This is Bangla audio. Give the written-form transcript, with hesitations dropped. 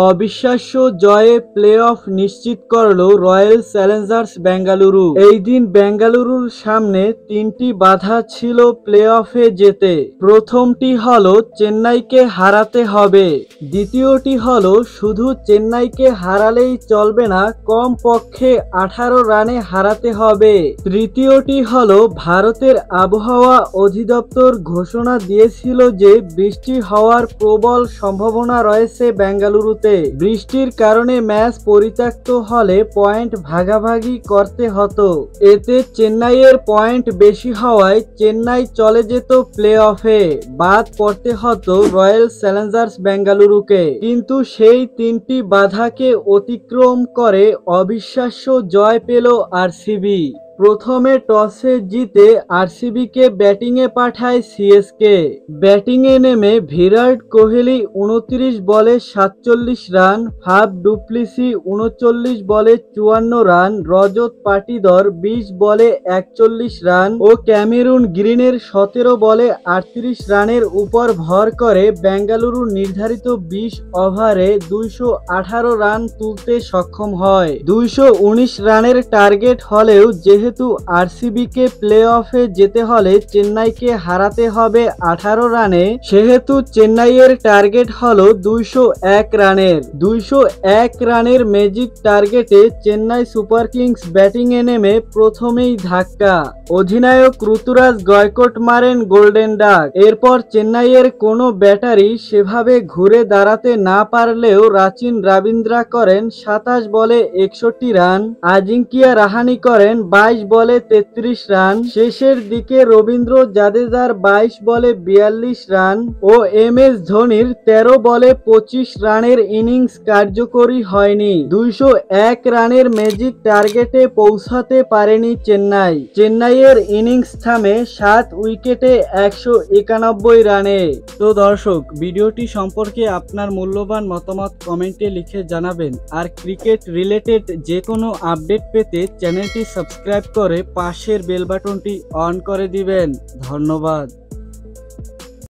অবিশ্বাস্য জয়ে প্লে অফ নিশ্চিত করল রয়্যাল চ্যালেঞ্জার্স বেঙ্গালুরু। এই দিন বেঙ্গালুরুর সামনে তিনটি বাধা ছিল প্লে অফে যেতে। প্রথমটি হলো চেন্নাইকে হারাতে হবে, দ্বিতীয়টি হলো শুধু চেন্নাইকে হারালেই চলবে না, কমপক্ষে 18 রানে হারাতে হবে, তৃতীয়টি হলো ভারতের আবহাওয়া অধিদপ্তর ঘোষণা দিয়েছিল যে বৃষ্টি হওয়ার প্রবল সম্ভাবনা রয়েছে বেঙ্গালুরুতে। বৃষ্টির কারণে ম্যাচ পরিত্যক্ত হলে পয়েন্ট ভাগাভাগি করতে হতো। এতে চেন্নাইয়ের পয়েন্ট বেশি হওয়ায় চেন্নাই চলে যেত প্লে অফে, বাদ পড়তে হতো রয়্যাল চ্যালেঞ্জার্স বেঙ্গালুরুকে। কিন্তু সেই তিনটি বাধাকে অতিক্রম করে অবিশ্বাস্য জয় পেল আরসিবি। প্রথমে টসে জিতে আরসিবিকে ব্যাটিংয়ে পাঠায় সিএসকে। ব্যাটিংয়ে নেমে বিরাট কোহলি 29 বলে 47 রান, ফাফ ডুপ্লেসি 39 বলে 54 রান, রজত পাটিদার 20 বলে 41 রান ও ক্যামেরুন গ্রিনের 17 বলে 38 রানের উপর ভর করে বেঙ্গালুরু নির্ধারিত 20 ওভারে 218 রান তুলতে সক্ষম হয়। 219 রানের টার্গেট হলেও যেহেতু আরসিবিকে প্লে অফে যেতে হলে চেন্নাইকে হারাতে হবে 18 রানে, সেহেতু চেন্নাইয়ের টার্গেট হলো 201 রানের। 201 রানের ম্যাজিক টার্গেটে চেন্নাই সুপার কিংস ব্যাটিংয়ে নেমে প্রথমেই ধাক্কা। অধিনায়ক ঋতুরাজ গায়কোয়াড় মারেন গোল্ডেন ডাক। এরপর চেন্নাইয়ের কোনো ব্যাটারি সেভাবে ঘুরে দাঁড়াতে না পারলেও রাচিন রবীন্দ্রা করেন 27 বলে 61 রান, আজিঙ্কিয়া রাহানে করেন 22 বলে 33 রান। শেষের দিকে রবীন্দ্র জাদেজার 22 বলে 42 রান ও এমএস ধোনির 13 বলে 25 রানের ইনিংস কার্যকরী হয়নি। 201 রানের ম্যাজিক টার্গেটে পৌঁছাতে পারেনি চেন্নাই। চেন্নাইয়ের ইনিংস থামে 7 উইকেটে 191 রানে। তো দর্শক, ভিডিওটি সম্পর্কে আপনার মূল্যবান মতামত কমেন্টে লিখে জানাবেন। আর ক্রিকেট রিলেটেড যে কোনো আপডেট পেতে চ্যানেলটি সাবস্ক্রাইব করে পাশের বেল বাটনটি অন করে দিবেন। ধন্যবাদ।